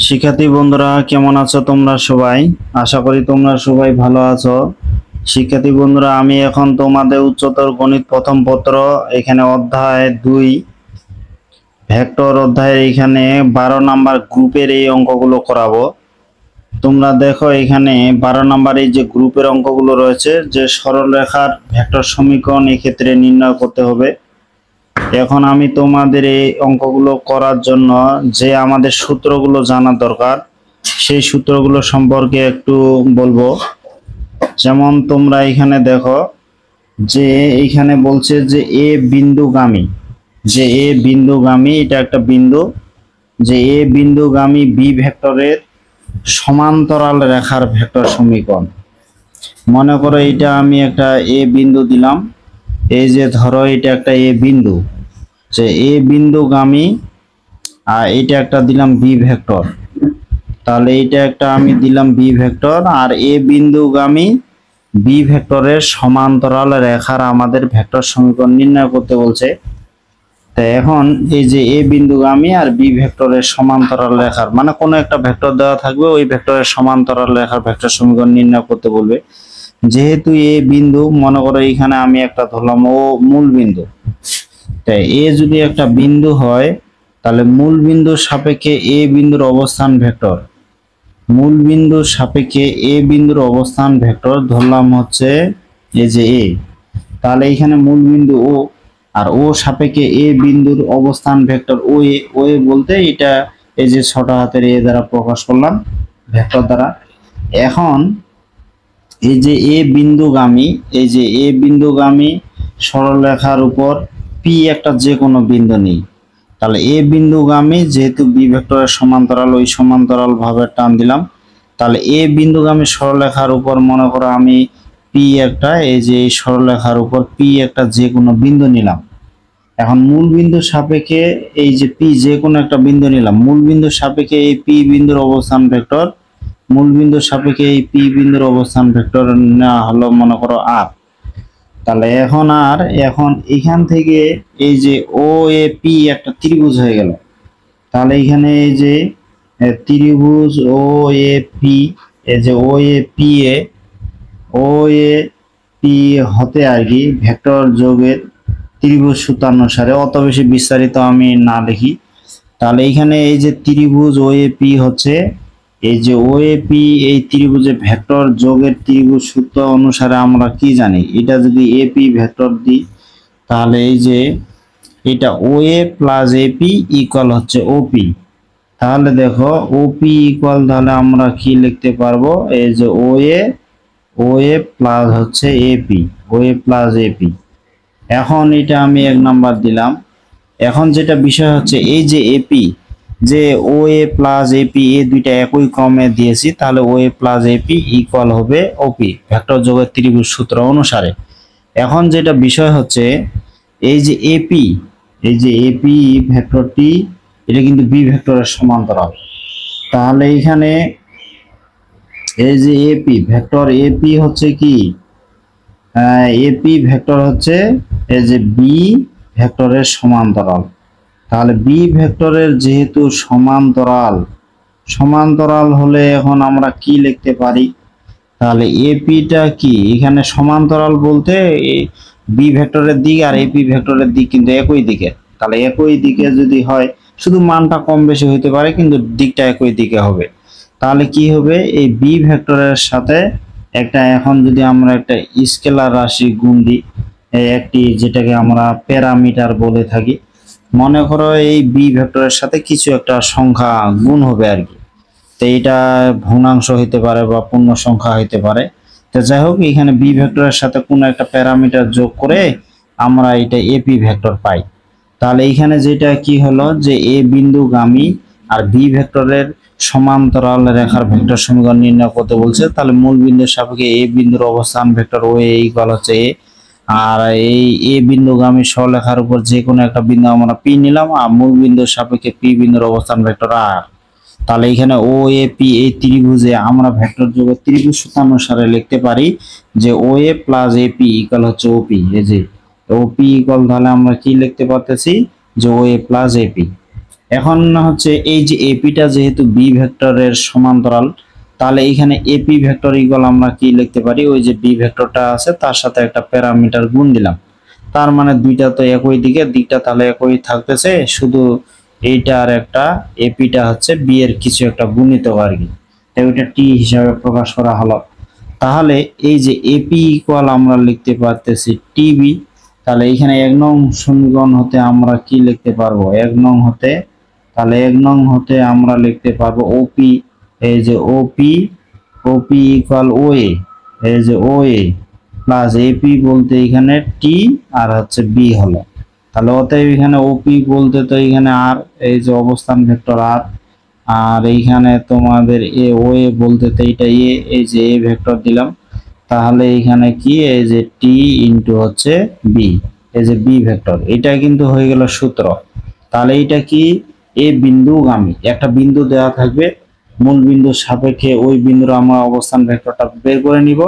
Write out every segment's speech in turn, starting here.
শিক্ষার্থী বন্ধুরা কেমন আছো তোমরা সবাই? আশা করি তোমরা সবাই ভালো আছো। শিক্ষার্থী বন্ধুরা, আমি এখন তোমাদের উচ্চতর গণিত প্রথম পত্র এখানে অধ্যায় 2 ভেক্টর অধ্যায়ের এখানে 12 নাম্বার গ্রুপের এই অঙ্কগুলো করাবো। তোমরা দেখো এখানে 12 নাম্বার এই যে গ্রুপের অঙ্কগুলো রয়েছে, যে সরলরেখার ভেক্টর সমীকরণ এই ক্ষেত্রে নির্ণয় করতে হবে। এখন আমি তোমাদের এই অঙ্কগুলো করার জন্য যে আমাদের সূত্রগুলো জানা দরকার সেই সূত্রগুলো সম্পর্কে একটু বলবো। যেমন তোমরা এখানে দেখো যে এইখানে বলছে যে এ বিন্দুগামী, যে এ বিন্দুগামী এটা একটা বিন্দু, যে এ বিন্দুগামী বি ভেক্টরের সমান্তরাল রেখার ভেক্টর সমীকরণ। মনে করো এটা আমি একটা এ বিন্দু দিলাম, এই যে ধরো এটা একটা এ বিন্দু, যে এ বিন্দুগামী, আর এটা একটা দিলাম বি ভেক্টর। তাহলে এটা একটা আমি দিলাম বি ভেক্টর, আর এ বিন্দুগামী বি ভেক্টরের সমান্তরাল রেখার আমাদের ভেক্টর সমীকরণ নির্ণয় করতে বলছে। তো এখন এই যে এ বিন্দুগামী আর বি ভেক্টরের সমান্তরাল রেখার মানে কোনো একটা ভেক্টর দেওয়া থাকবে, ওই ভেক্টরের সমান্তরাল রেখার ভেক্টর সমীকরণ নির্ণয় করতে বলবে। যেহেতু এ বিন্দু, মনে করো এখানে আমি একটা ধরলাম ও মূল বিন্দু, তাই এ যদি একটা বিন্দু হয় তাহলে মূল বিন্দুর সাপেক্ষে এ বিন্দুর অবস্থান ভেক্টর, মূল বিন্দুর সাপেক্ষে এ বিন্দুর অবস্থান ভেক্টর ধরলাম হচ্ছে এই যে এ। তাহলে এখানে মূল বিন্দু ও, আর ও সাপেক্ষে এ বিন্দুর অবস্থান ভেক্টর ও এ। ও এ বলতে এটা এই যে ছোট হাতের এ দ্বারা প্রকাশ করলাম ভেক্টর দ্বারা। এখন এই যে এ বিন্দুগামী, এই যে এ বিন্দুগামী সরলরেখার উপর পি একটা যে কোনো বিন্দু নেই। তাহলে এ বিন্দুগামী যেহেতু বি ভেক্টরের সমান্তরাল, ওই সমান্তরাল ভাবে টান দিলাম। তাহলে এ বিন্দুগামী সরলরেখার উপর মনে করো আমি পি একটা, এই যে এই সরলরেখার উপর পি একটা যে কোনো বিন্দু নিলাম। এখন মূল বিন্দুর সাপেক্ষে এই যে পি যে কোনো একটা বিন্দু নিলাম, মূল বিন্দুর সাপেক্ষে এই পি বিন্দুর অবস্থান ভেক্টর, মূল বিন্দুর সাপেক্ষে এই পি বিন্দুর অবস্থান ভেক্টর নেওয়া হলো মনে করো আর। তাহলে এখন এখান থেকে এই যে ও এ পি একটা ত্রিভুজ হয়ে গেল। তাহলে এখানে এই যে ত্রিভুজ ও এ পি, এই যে ও A P A, O A P হতে আর কি ভেক্টর যোগের ত্রিভুজ সূত্রানুসারে, অত বেশি বিস্তারিত আমি না লিখি। তাহলে এখানে এই যে ত্রিভুজ ও এ পি হচ্ছে এই যে ও এ পি, এই ত্রিভুজে ভেক্টর যোগের ত্রিভুজ সূত্র অনুসারে আমরা কি জানি, এটা যদি এ পি ভেক্টর দিই তাহলে এই যে এটা ও এ প্লাস এপি ইকুয়াল হচ্ছে ওপি। তাহলে দেখো ওপি ইকুয়াল, তাহলে আমরা কি লিখতে পারবো, এই যে ও এ প্লাস হচ্ছে এপি, ও এ প্লাস এপি। এখন এটা আমি 1 নাম্বার দিলাম। এখন যেটা বিষয় হচ্ছে এই যে এপি, যে ও এ প্লাস এপি এই দুইটা একই ক্রমে দিয়েছি, তাহলে ও এ প্লাস এপি ইকুয়াল হবে ওপি ভেক্টর যোগের ত্রিভুজ সূত্র অনুসারে। এখন যেটা বিষয় হচ্ছে এই যে এপি, এই যে এপি ভেক্টরটি এটা কিন্তু বি ভেক্টরের সমান্তরাল। তাহলে এখানে এই যে এপি ভেক্টর, এপি হচ্ছে কি, এপি ভেক্টর হচ্ছে এই যে বি ভেক্টরের সমান্তরাল। তাহলে বি ভেক্টরের যেহেতু সমান্তরাল, সমান্তরাল হলে এখন আমরা কি লিখতে পারি, তাহলে এপিটা কি, এখানে সমান্তরাল বলতে বি ভেক্টরের দিক আর এপি ভেক্টরের দিক কিন্তু একই দিকে। তাহলে একই দিকে যদি হয়, শুধু মানটা কম বেশি হতে পারে কিন্তু দিকটা একই দিকে হবে। তাহলে কি হবে, এই বি ভেক্টরের সাথে একটা, এখন যদি আমরা একটা স্কেলার রাশি গুণ দিই, একটি যেটাকে আমরা প্যারামিটার বলে থাকি, মনে করো এই বি ভেক্টরের সাথে কিছু একটা সংখ্যা গুণ হবে আর কি। তো এটা ভগ্নাংশ হইতে পারে বা পূর্ণ সংখ্যা হইতে পারে। তো যাই হোক, এখানে বি ভেক্টরের সাথে কোনো একটা প্যারামিটার যোগ করে আমরা এটা এপি ভেক্টর পাই। তাহলে এখানে যেটা কি হলো, যে এ বিন্দুগামী আর বি ভেক্টরের সমান্তরাল রেখার ভেক্টর সমীকরণ নির্ণয় করতে বলছে। তাহলে মূল বিন্দুর সাপেক্ষে এ বিন্দুর অবস্থান ভেক্টর ও এ ইকুয়াল হচ্ছে এ, আর এই এ বিন্দুগামী সরলরেখার উপর যে কোনো একটা বিন্দু আমরা পি নিলাম, আর মূল বিন্দুর সাপেক্ষে পি বিন্দুর অবস্থান ভেক্টর আর। তাহলে এখানে ও এ পি এই ত্রিভুজে আমরা ভেক্টর যোগের ত্রিভুজ সূত্রানুসারে লিখতে পারি যে ও এ প্লাস এপি ইকুয়াল হচ্ছে ওপি। এই যে ওপি ইকুয়াল, তাহলে আমরা কি লিখতে পারতেছি, যে ও এ প্লাস এপি। এখন হচ্ছে এই যে এপিটা যেহেতু বি ভেক্টরের সমান্তরাল, তাহলে এখানে এপি ভেক্টর ইকুয়াল আমরা কি লিখতে পারি, ওই যে বি ভেক্টরটা আছে তার সাথে একটা প্যারামিটার গুণ দিলাম, তার মানে দুইটা তো একই দিকটা তাহলে একই থাকতেছে, শুধু এইটা আর একটা এপিটা হচ্ছে বি এর কিছু একটা গুণিতক আর কি, তাই ওইটা টি হিসাবে প্রকাশ করা হলো। তাহলে এই যে এপি ইকুয়াল আমরা লিখতে পারতেছি টিবি, তাহলে এখানে 1 নং সমীকরণ হতে আমরা কি লিখতে পারবো, 1 নং হতে, তাহলে 1 নং হতে আমরা লিখতে পারবো ওপি, এই যে ওপি, ওপি ইকুয়াল ওএ, এই যে ওএ প্লাস এপি বলতে এখানে টি আর হচ্ছে বি হলো, তাহলে অতএব এখানে ওপি বলতে তো এখানে আর এই যে অবস্থান ভেক্টর আর, আর এইখানে তোমাদের এ ওএ বলতে তো এটা এ, এই যে এ ভেক্টর দিলাম, তাহলে এখানে কি এই যে টি ইন্টু হচ্ছে বি, এই যে বি ভেক্টর, এটা কিন্তু হয়ে গেল সূত্র। তাহলে এটা কি এ বিন্দুগামী, একটা বিন্দু দেওয়া থাকবে, মূল বিন্দুর সাপেক্ষে ওই বিন্দুর আমরা অবস্থান ভেক্টরটা বের করে নিব,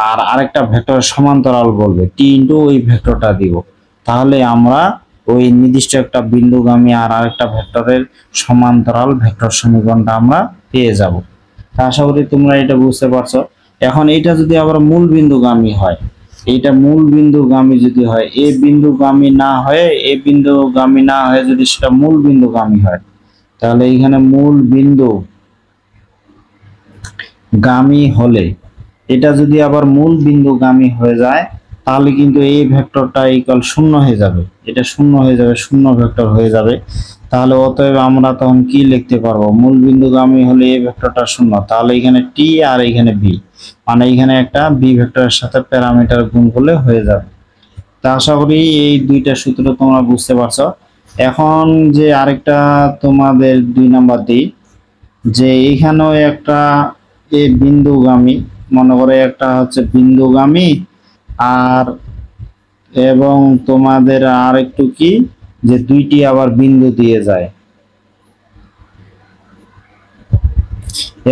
আর আরেকটা ভেক্টরের সমান্তরাল বলবে টি ইন্টু ওই ভেক্টরটা দিব, তাহলে আমরা ওই নির্দিষ্ট একটা বিন্দুগামী আর আরেকটা ভেক্টরের সমান্তরাল ভেক্টর সমীকরণটা আমরা পেয়ে যাব। আশা করি তোমরা এটা বুঝতে পারছো। এখন এটা যদি আবার মূল বিন্দুগামী হয়, এইটা মূল বিন্দুগামী যদি হয়, এ বিন্দুগামী না হয়ে, এ বিন্দুগামী না হয়ে যদি সেটা মূল বিন্দুগামী হয়, তাহলে এখানে মূল বিন্দু গামী হলে, এটা যদি আবার মূল বিন্দুগামী হয়ে যায়, তাহলে কিন্তু এই ভেক্টরটা ইকুয়াল শূন্য হয়ে যাবে, এটা শূন্য হয়ে যাবে, শূন্য ভেক্টর হয়ে যাবে। তাহলে অতএব আমরা তখন কি লিখতে পারবো, মূল বিন্দুগামী হলে এই ভেক্টরটা শূন্য, তাহলে এখানে টি আর এখানে বি, মানে এখানে একটা বি ভেক্টরের সাথে প্যারামিটার গুণ করলে হয়ে যাবে। তা আশা করি এই দুইটা সূত্র তোমরা বুঝতে পারছো। এখন যে আরেকটা তোমাদের 2 নাম্বার দিই, যে এখানেও একটা এ বিন্দুগামী, মনে করে একটা হচ্ছে বিন্দুগামী আর, এবং তোমাদের আর একটু কি, যে দুইটি আবার বিন্দু দিয়ে যায়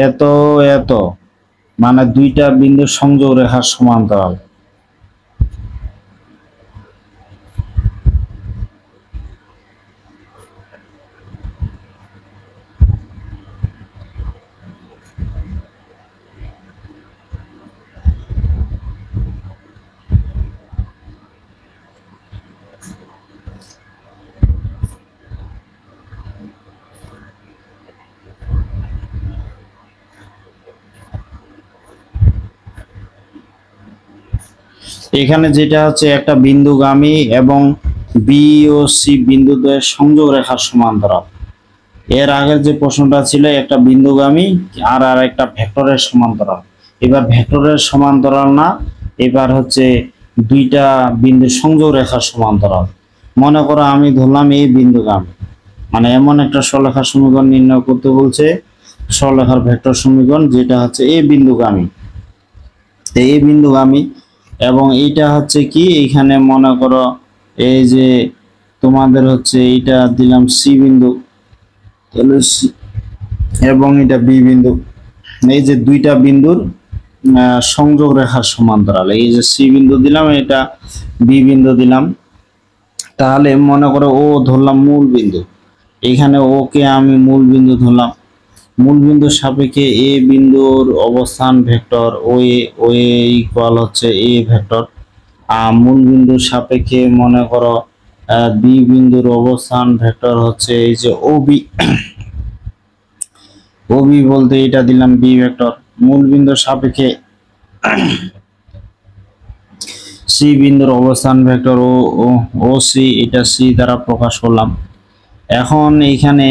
এত এত, মানে দুইটা বিন্দু সংযোগ রেখার সমান্তরাল। এখানে যেটা হচ্ছে একটা বিন্দুগামী এবং বি ও সি বিন্দুদ্বয়ের সংযোগ রেখার সমান্তরাল। এর আগের যে প্রশ্নটা ছিল একটা বিন্দুগামী আর আর একটা ভেক্টরের সমান্তরাল, এবার ভেক্টরের সমান্তরাল না, এবার হচ্ছে দুইটা বিন্দু সংযোগ রেখার সমান্তরাল। মনে করো আমি ধরলাম এই বিন্দুগামী, মানে এমন একটা সরলরেখার সমীকরণ নির্ণয় করতে বলছে, সরলরেখার ভেক্টর সমীকরণ যেটা হচ্ছে এই বিন্দুগামী, এই বিন্দুগামী, এবং এইটা হচ্ছে কি, এইখানে মনে করো এই যে তোমাদের হচ্ছে এইটা দিলাম সি বিন্দু, তাহলে এবং এটা বি বিন্দু, এই যে দুইটা বিন্দুর সংযোগ রেখার সমান্তরাল, এই যে সি বিন্দু দিলাম, এটা বি বিন্দু দিলাম, তাহলে মনে করো ও ধরলাম মূল বিন্দু, এখানে ওকে আমি মূল বিন্দু ধরলাম, মূল বিন্দুর সাপেক্ষে এ বিন্দুর অবস্থান ভেক্টর ও ইকুয়াল হচ্ছে এ ভেক্টর, আর মূল বিন্দুর সাপেক্ষে মনে করো বি বিন্দুর অবস্থান ভেক্টর হচ্ছে এই যে ওবি, ওবি বলতে এটা দিলাম বি ভেক্টর, মূল বিন্দুর সাপেক্ষে সি বিন্দুর অবস্থান ভেক্টর ও সি, এটা সি দ্বারা প্রকাশ করলাম। এখন এইখানে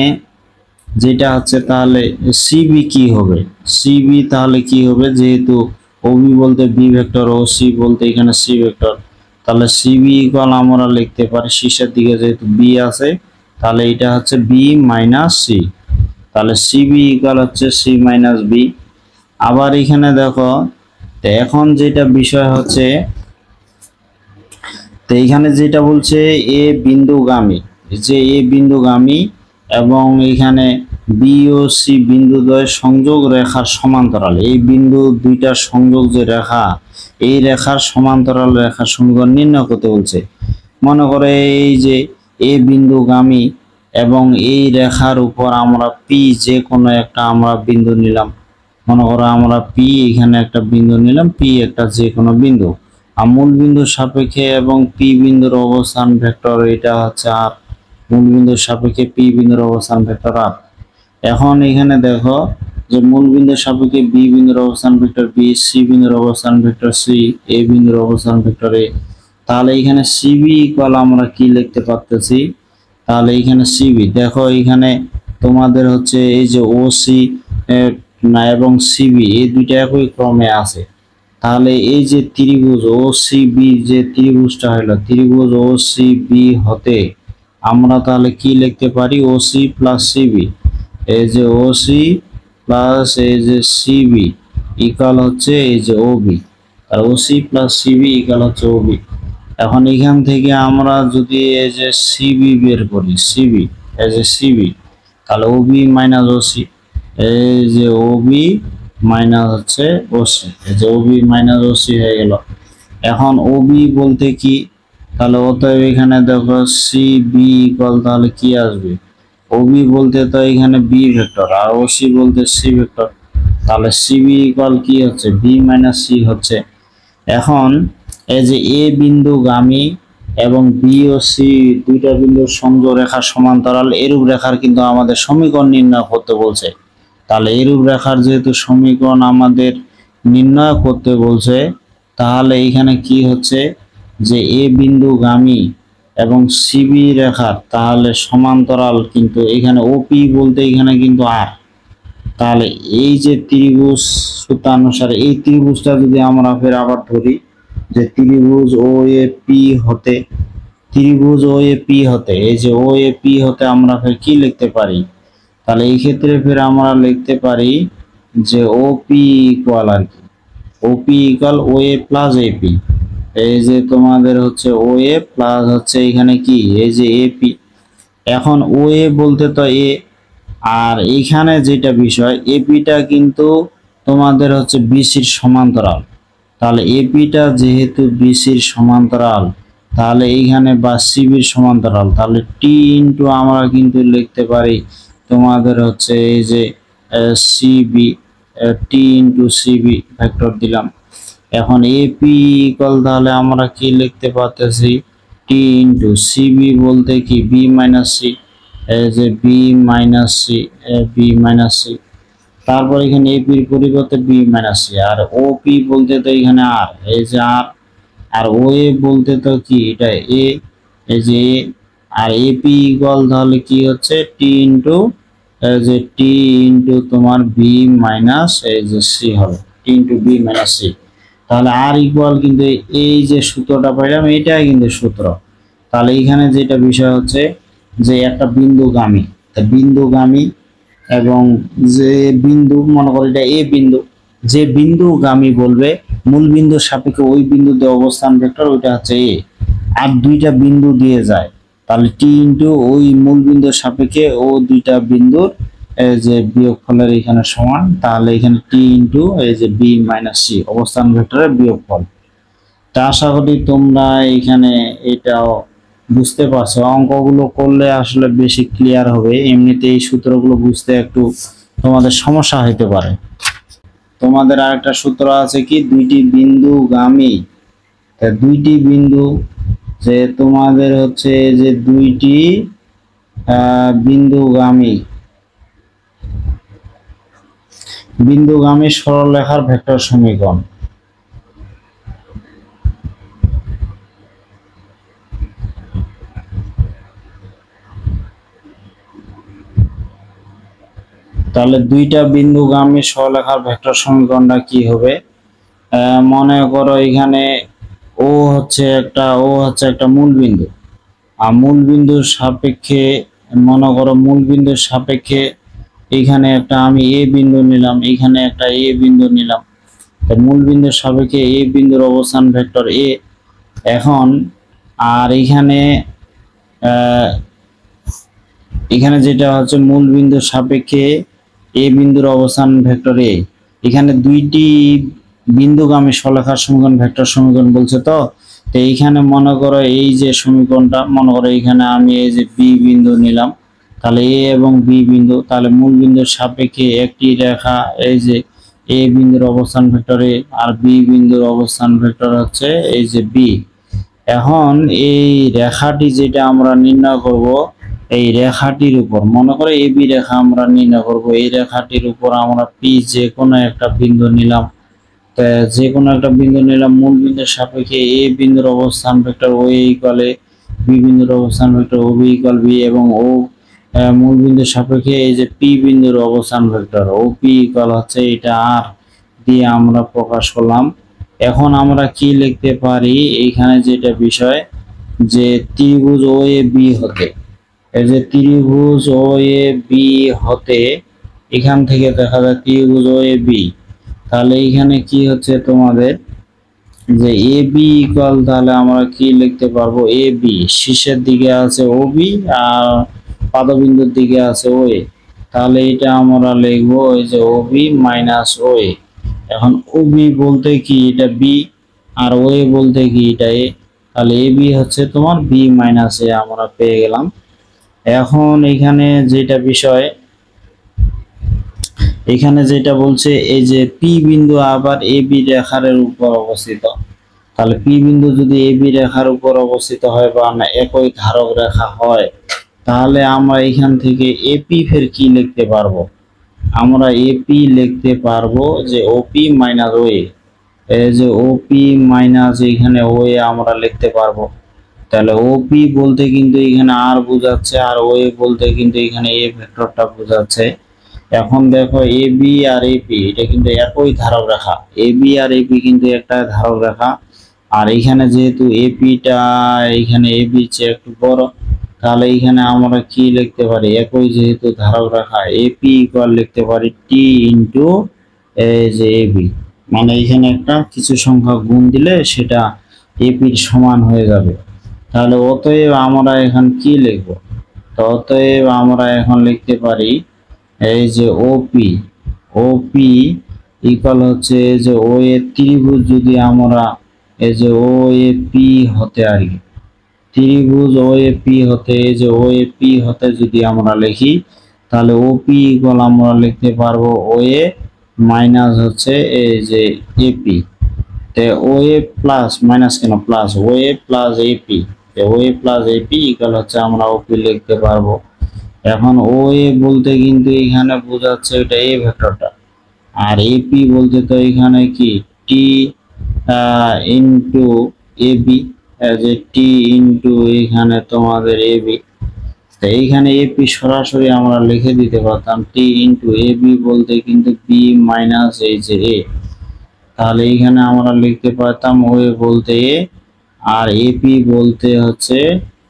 যেটা হচ্ছে তাহলে সিবি কি হবে, সিবি তাহলে কি হবে, যেহেতু ওবি বলতে বি ভেক্টর ও সি বলতে এখানে সি ভেক্টর, তাহলে সিবি ইকুয়াল আমরা লিখতে পারি শীর্ষের দিকে যেহেতু বি আছে, তাহলে এটা হচ্ছে বি মাইনাস সি, তাহলে সিবি ইকুয়াল হচ্ছে সি মাইনাস বি। আবার এখানে দেখো, তো এখন যেটা বিষয় হচ্ছে, তো এইখানে যেটা বলছে এ বিন্দুগামী, যে এ বিন্দুগামী এবং এখানে বি ও সি বিন্দুদ্বয়ের সংযোগ রেখার সমান্তরাল, এই বিন্দু দুইটার সংযোগ যে রেখা, এই রেখার সমান্তরাল রেখার সমীকরণ নির্ণয় করতে বলছে। মনে করে এই যে এ বিন্দুগামী এবং এই রেখার উপর আমরা পি যে কোনো একটা আমরা বিন্দু নিলাম। মনে করো আমরা পি এখানে একটা বিন্দু নিলাম, পি একটা যে কোনো বিন্দু, আর মূল বিন্দুর সাপেক্ষে এবং পি বিন্দুর অবস্থান ভেক্টর এটা হচ্ছে আর, মূল বিন্দুর সাপেক্ষে পি বিন্দুর অবস্থান ভেক্টর আর। এখন এখানে দেখো যে মূল বিন্দুর সাপেক্ষে বি বিন্দুর অবস্থান ভেক্টর বি, সি বিন্দুর অবস্থান ভেক্টর সি, এ বিন্দুর অবস্থান ভেক্টর এ। তাহলে এখানে সিবি ইকুয়াল আমরা কি লিখতে পারতেছি, তাহলে এখানে সিবি দেখো এখানে তোমাদের হচ্ছে এই যে ও সি না এবং সিবি এই দুইটা একই ক্রমে আছে। তাহলে এই যে ত্রিভুজ ও সি বি যে ত্রিভুজটা হলো ত্রিভুজ ও সি বি হতে আমরা তাহলে কি লিখতে পারি, ও সি প্লাস সিবি, এই যে ও সি প্লাস এই যে সিবি ইকুয়াল হচ্ছে এই যে ওবি, আর ও সি প্লাস সিবি ইকুয়াল হচ্ছে ওবি। এখন এখান থেকে আমরা যদি এই যে সিবি বের করি, সিবি এই যে সিবি, তাহলে ওবি মাইনাস ওসি, এই যে ওবি মাইনাস হচ্ছে ওসি, এই যে ওবি মাইনাস ওসি হয়ে গেল। এখন ওবি বলতে কি, তাহলে অতএব এখানে দেখো সিবি ইকুয়াল তাহলে কি আসবে, ওবি বলতে তো এখানে বি ভেক্টর আর ওসি বলতে সি ভেক্টর, তাহলে সিবি ইকুয়াল কি হচ্ছে বি মাইনাস সি হচ্ছে। এখন এই যে এ বিন্দুগামী এবং বি ও সি দুইটা বিন্দুর সংযোগ রেখা সমান্তরাল এরূপ রেখার কিন্তু আমাদের সমীকরণ নির্ণয় করতে বলছে। তাহলে এরূপ রেখার যেহেতু সমীকরণ আমাদের নির্ণয় করতে বলছে, তাহলে এখানে কি হচ্ছে যে এ বিন্দুগামী এবং সিবি রেখার তাহলে সমান্তরাল কিন্তু এখানে ওপি বলতে এখানে কিন্তু আর। তাহলে এই যে ত্রিভুজ সূত্রানুসারে এই ত্রিভুজটা যদি আমরা ফের আবার ধরি যে ত্রিভুজ ও এ পি হতে, ত্রিভুজ ও এ পি হতে এই যে ও এ পি হতে আমরা ফের কি লিখতে পারি, তাহলে এই ক্ষেত্রে ফের আমরা লিখতে পারি যে ও পি ইকুয়াল আর কি, ওপি ইকুয়াল ও এ প্লাস এপি, এই যে তোমাদের হচ্ছে ও এ প্লাস হচ্ছে এখানে কি এই যে এপি। এখন ও এ বলতে তো এ, আর এইখানে যেটা বিষয় এপিটা কিন্তু তোমাদের হচ্ছে বিসির সমান্তরাল, তাহলে এপিটা যেহেতু বিসির সমান্তরাল তাহলে এইখানে বা সিবির সমান্তরাল, তাহলে টি ইন্টু আমরা কিন্তু লিখতে পারি তোমাদের হচ্ছে এই যে সিবি, টি ইন্টু সিবি ভেক্টর দিলাম। এখন এপি ইকুয়াল তাহলে আমরা কি লিখতে পারতেছি টি ইন্টু সিবি বলতে কি বি মাইনাস সি, এই যে B minus C, B minus C, তারপর এখানে এপির পরিবর্তে বি মাইনাস সি, আর ওপি বলতে তো এখানে আর এই যে আর ও এ বলতে তো কি এটা এ, এই যে এ, আর এপি ইকুয়াল তাহলে কি হচ্ছে টি ইন্টু এই যে টি ইন্টু তোমার বি মাইনাস এই যে সি হবে, টি ইন্টু বি মাইনাস সি। তাহলে আর ইকুয়াল কিন্তু এই যে সূত্রটা পাইলাম এটাই কিন্তু সূত্র। তাহলে এখানে যেটা বিষয় হচ্ছে যে একটা বিন্দুগামী, বিন্দুগামী এবং যে বিন্দু মনে করো এটা এ বিন্দু, যে বিন্দুগামী বলবে মূল বিন্দুর সাপেক্ষে ওই বিন্দুতে অবস্থান ভেক্টর ওইটা হচ্ছে এ, আর দুইটা বিন্দু দিয়ে যায় তাহলে টি ইন্টু ওই মূল বিন্দুর সাপেক্ষে ও দুইটা বিন্দুর এই যে বিয়োগফলের এখানে সমান, তাহলে এখানে টি ইন্টু এই যে বি মাইনাস সি অবস্থান ভেক্টরের বিয়োগফল। তা আশা করি তোমরা এখানে এটাও বুঝতে পারছো, অঙ্কগুলো করলে আসলে বেশি ক্লিয়ার হবে, এমনিতে এই সূত্রগুলো বুঝতে একটু তোমাদের সমস্যা হতে পারে। তোমাদের আরেকটা সূত্র আছে কি দুইটি বিন্দুগামী, দুইটি বিন্দু যে তোমাদের হচ্ছে যে দুইটি বিন্দুগামী সরলরেখার ভেক্টর সমীকরণ। তাহলে দুইটা বিন্দুগামী সরলরেখার ভেক্টর সমীকরণটা কি হবে, মনে করো এখানে ও হচ্ছে একটা মূল বিন্দু, আর মূল বিন্দুর সাপেক্ষে মনে করো মূল বিন্দুর সাপেক্ষে এখানে একটা আমি এ বিন্দু নিলাম, এখানে একটা এ বিন্দু নিলাম, তো মূল বিন্দুর সাপেক্ষে এ বিন্দুর অবস্থান ভেক্টর এ। এখন আর এখানে যেটা হচ্ছে মূল বিন্দুর সাপেক্ষে এ বিন্দুর অবস্থান ভেক্টর এ, এখানে দুইটি বিন্দুগামী সরলরেখার সমীকরণ ভেক্টর সমীকরণ বলছে। তো এইখানে মনে করো এই যে সমীকরণটা মনে করো এখানে আমি এই যে বি বিন্দু নিলাম, তাহলে এ এবং বি বিন্দু, তাহলে মূল বিন্দুর সাপেক্ষে একটি রেখা, এই যে এ বিন্দুর অবস্থান ভেক্টর এ আর বি বিন্দুর অবস্থান ভেক্টর হচ্ছে এই যে বি। এখন এই রেখাটি যেটা আমরা নির্ণয় করব, এই রেখাটির উপর মনে করে এ বি রেখা আমরা নির্ণয় করব, এই রেখাটির উপর আমরা পি যে কোনো একটা বিন্দু নিলাম। যে কোনো একটা বিন্দু নিলাম, মূল বিন্দুর সাপেক্ষে এ বিন্দুর অবস্থান ভেক্টর ও ইকুয়াল এ, বি বিন্দুর অবস্থান ভেক্টর ও বি ইকুয়াল বি, এবং ও মূল বিন্দুর সাপেক্ষে এই যে পি বিন্দুর অবস্থান ভেক্টর ও পি ইকুয়াল হচ্ছে এটা আর দিয়ে আমরা প্রকাশ করলাম। এখন আমরা কি লিখতে পারি, এইখানে যেটা বিষয় যে ত্রিভুজ ও এ বি হতে, এই যে ত্রিভুজ ও এ বি হতে, এখান থেকে দেখা যায় ত্রিভুজ ও এ বি, তাহলে এখানে কি হচ্ছে তোমাদের যে এ বি ইকুয়াল, তাহলে আমরা কি লিখতে পারবো, এ বি শীর্ষের দিকে আছে ও বি আর পাদবিন্দুর দিকে আছে ও এ, তাহলে এটা আমরা লিখবো এই যে ও বি মাইনাস ও এ। এখন ও বি বলতে কি এটা বি আর ও এ বলতে কি এটা এ, তাহলে এ বি হচ্ছে তোমার বি মাইনাস এ আমরা পেয়ে গেলাম। এখন এখানে যেটা বিষয়, এখানে যেটা বলছে এই যে পি বিন্দু আবার এ বি রেখার উপর অবস্থিত, তাহলে পি বিন্দু যদি এ বি রেখার উপর অবস্থিত হয় বা না একই ধারক রেখা হয়, তাহলে আমরা এখান থেকে এপি ফের কি লিখতে পারবো, আমরা এপি লিখতে পারবো যে ওপি মাইনাস ও এ, এই যে ওপি মাইনাস এখানে ও এ আমরা লিখতে পারবো। তাহলে ওপি বলতে কিন্তু এখানে আর বোঝাচ্ছে আর ও এ বলতে কিন্তু এখানে এ ভেক্টরটা বোঝাচ্ছে। এখন দেখো এ বি আর এপি এটা কিন্তু একই ধারক রেখা, এ বি আর এপি কিন্তু একটা ধারক রেখা, আর এখানে যেহেতু এপিটা এখানে এ বি চেয়ে একটু বড়, তাহলে এখানে আমরা কি লিখতে পারি, একই যেহেতু ধারক রেখা এপি ইকুয়াল লিখতে পারি টি ইন্টু এই যে এবি, মানে এখানে একটা কিছু সংখ্যা গুণ দিলে সেটা এপির সমান হয়ে যাবে। তাহলে অতএব আমরা এখন কি লিখব, তো অতএব আমরা এখন লিখতে পারি এই যে ওপি, ওপি ইকুয়াল হচ্ছে যে ও এ ত্রিভুজ যদি আমরা এই যে ও এ পি হতে আর কি, ত্রিভুজ ও এ পি হতে, এই যে ও এ পি হতে যদি আমরা লিখি, তাহলে ও পি ইকুয়াল আমরা লিখতে পারবো ও এ মাইনাস হচ্ছে এই যে এপি, তে ও এ প্লাস মাইনাস কেন প্লাস ও এ প্লাস এপি, ও এ প্লাস এপি ইকুয়াল হচ্ছে আমরা ওপি লিখতে পারবো। এখন ও এ বলতে কিন্তু এখানে বোঝাচ্ছে এটা এ ভেক্টরটা, আর এপি বলতে তো এখানে কি টি ইন্টু এ বি, যে টি ইন্টু এখানে তোমাদের এ বি, তো এইখানে এপি সরাসরি আমরা লিখে দিতে পারতাম টি ইন্টু এ বি বলতে কিন্তু বি মাইনাস এই যে এ, তাহলে এইখানে আমরা লিখতে পারতাম ও এ বলতে এ আর এপি বলতে হচ্ছে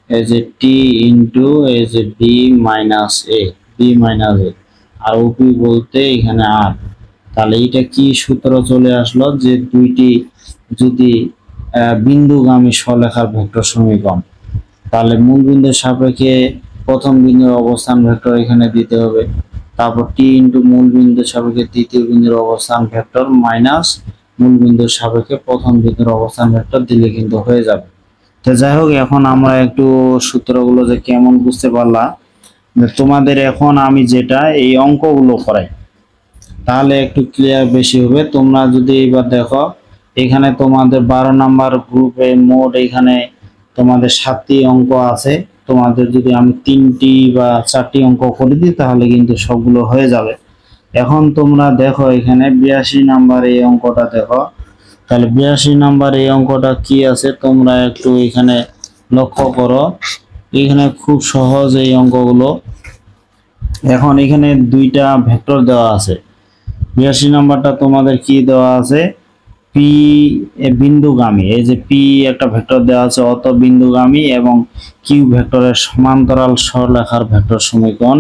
এই যে টি ইন্টু এই যে বি মাইনাস এ, বি মাইনাস এ, আর ওপি বলতে এখানে আর। তাহলে এটা কি সূত্র চলে আসলো যে দুইটি যদি বিন্দুগামী সলেখার ভেক্টর সমীকরণ, তাহলে মূল বিন্দুর সাপেক্ষে প্রথম বিন্দুর অবস্থান ভেক্টর এখানে দিতে হবে, তারপর টি ইন্টু মূল বিন্দুর সাপেক্ষে দ্বিতীয় বিন্দুর অবস্থান ভেক্টর মাইনাস মূল বিন্দুর সাপেক্ষে প্রথম বিন্দুর অবস্থান ভেক্টর দিলে কিন্তু হয়ে যাবে। তো যাই হোক, এখন আমরা একটু সূত্রগুলো যে কেমন বুঝতে পারলাম, তোমাদের এখন আমি যেটা এই অঙ্কগুলো করাই তাহলে একটু ক্লিয়ার বেশি হবে। তোমরা যদি এবার দেখো এখানে তোমাদের 12 নাম্বার গ্রুপে মোট এখানে তোমাদের 7টি অঙ্ক আছে, তোমাদের যদি আমি 3টি বা 4টি অঙ্ক করে দিই তাহলে কিন্তু সবগুলো হয়ে যাবে। এখন তোমরা দেখো এখানে 82 নাম্বার এই অঙ্কটা দেখো, তাহলে 82 নাম্বার এই অঙ্কটা কি আছে তোমরা একটু এখানে লক্ষ্য করো, এখানে খুব সহজ এই অঙ্কগুলো। এখন এখানে দুইটা ভেক্টর দেওয়া আছে, 82 নাম্বারটা তোমাদের কি দেওয়া আছে, পি বিন্দুগামী, এই যে পি একটা ভেক্টর দেওয়া আছে অত বিন্দুগামী এবং কিউ ভেক্টরের সমান্তরাল সরলরেখার ভেক্টর সমীকরণ।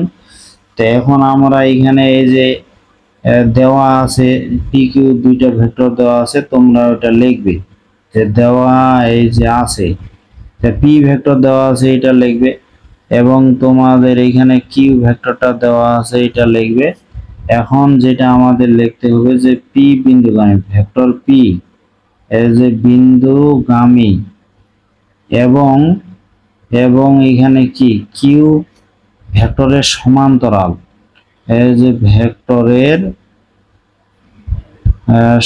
তো এখন আমরা এখানে এই যে দেওয়া আছে পি কিউ দুইটা ভেক্টর দেওয়া আছে, তোমরা ওটা লিখবে যে দেওয়া এই যে আছে পি ভেক্টর দেওয়া আছে এটা লিখবে, এবং তোমাদের এখানে কিউ ভেক্টরটা দেওয়া আছে এটা লিখবে। এখন যেটা আমাদের লিখতে হবে যে পি বিন্দুগামী ভেক্টর পি এই যে বিন্দুগামী এবং এবং এখানে কি কিউ ভেক্টরের সমান্তরাল, এই যে ভেক্টরের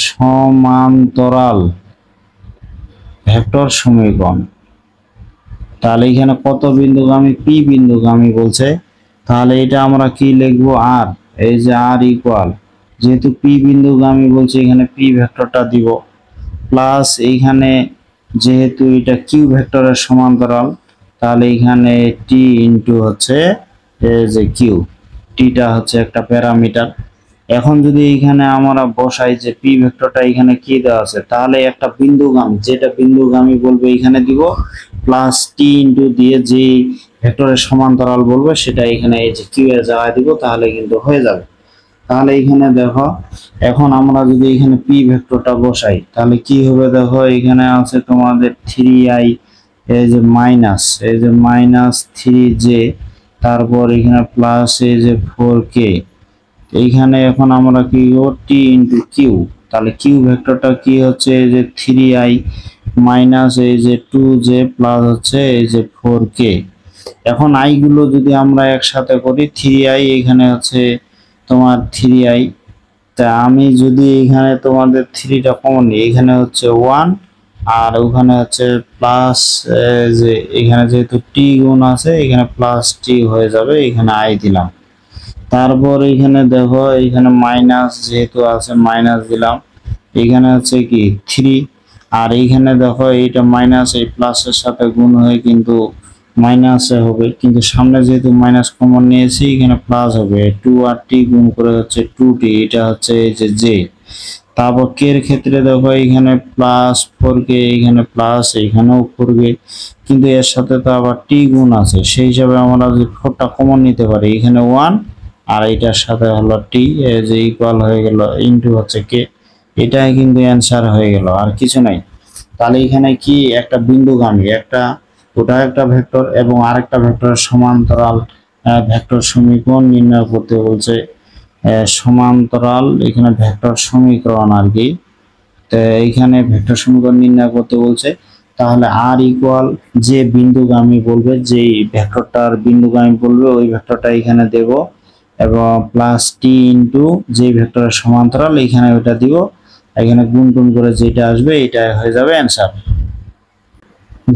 সমান্তরাল ভেক্টর সমীকরণ। তাহলে এখানে কত বিন্দুগামী? পি বিন্দুগামী বলছে। তাহলে এটা আমরা কি লিখবো? আর, এই যে আর ইকুয়াল, যেহেতু পি বিন্দুগামী বলছে এখানে পি ভেক্টরটা দিব, প্লাস এইখানে যেহেতু এটা কিউ ভেক্টরের সমান্তরাল, তাহলে এখানে টি ইন্টু হচ্ছে এই যে কিউ, টিটা হচ্ছে একটা প্যারামিটার। এখন যদি এখানে আমরা বসাই যে পি ভেক্টরটা এখানে কি দেওয়া আছে, তাহলে একটা বিন্দুগামী, যেটা বিন্দুগামী বলবে এখানে দিব, প্লাস টি ইন্টু দিয়ে যে ভেক্টরের সমান্তরাল বলবে সেটা এখানে এই যে কিউ এর জায়গায় দিব, তাহলে কিন্তু হয়ে যাবে। তাহলে এখানে দেখো, এখন আমরা যদি এখানে পি ভেক্টরটা বসাই তাহলে কি হবে? দেখো এখানে আছে তোমাদের 3i, এই যে মাইনাস, এই যে মাইনাস 3j, তারপর এখানে প্লাস এই যে 4k। এইখানে এখন আমরা কি করব? টি ইন্টু কিউ, তাহলে কিউ ভেক্টরটা কি হচ্ছে? এই যে 3i মাইনাস এই যে 2j প্লাস হচ্ছে এই যে 4k। এখন আই গুলো যদি আমরা একসাথে করি, 3i এখানে হচ্ছে তোমার 3i, তা আমি যদি এখানে তোমাদের 3টা কমন নিই, এখানে হচ্ছে 1 আর ওখানে হচ্ছে প্লাস, যে এখানে যেহেতু টি গুণ আছে এখানে প্লাস টি হয়ে যাবে, এখানে আই দিলাম। তারপর এখানে দেখো এখানে মাইনাস যেহেতু আছে মাইনাস দিলাম, এখানে হচ্ছে কি 3, আর এইখানে দেখো এইটা মাইনাস এই প্লাসের সাথে গুণ হয়ে কিন্তু মাইনাসে হবে, কিন্তু সামনে যেহেতু মাইনাস কমন নিয়েছি এখানে প্লাস হবে, 2 আর টি গুণ করে হচ্ছে 2t, এটা হচ্ছে এই যে জে। তারপর কে এর ক্ষেত্রে দেখো এখানে প্লাস 4k, এখানে প্লাস, এখানেও 4k, কিন্তু এর সাথে তো আবার টি গুণ আছে, সেই হিসাবে আমরা যে 4টা কমন নিতে পারি, এখানে 1 আর এটার সাথে হলো টি, এই যে ইকুয়াল হয়ে গেল ইনটু হচ্ছে কে, এটাই কিন্তু অ্যান্সার হয়ে গেল, আর কিছু নাই। তাহলে এখানে কি একটা বিন্দুগামী, একটা ওটা একটা ভেক্টর এবং আরেকটা ভেক্টরের সমান্তরাল ভেক্টর সমীকরণ নির্ণয় করতে বলছে। সমান্তরাল এখানে ভেক্টর সমীকরণ আর কি, তো এইখানে ভেক্টর সমীকরণ নির্ণয় করতে বলছে। তাহলে আর ইকুয়াল যে বিন্দুগামী বলবে, যেই ভেক্টরটার বিন্দুগামী বলবে ওই ভেক্টরটা এখানে দেব, এবং প্লাস টি ইন্টু যে ভেক্টরের সমান্তরাল এখানে ওটা দিব, এখানে গুণ টুন করে যেটা আসবে এটা হয়ে যাবে অ্যান্সার।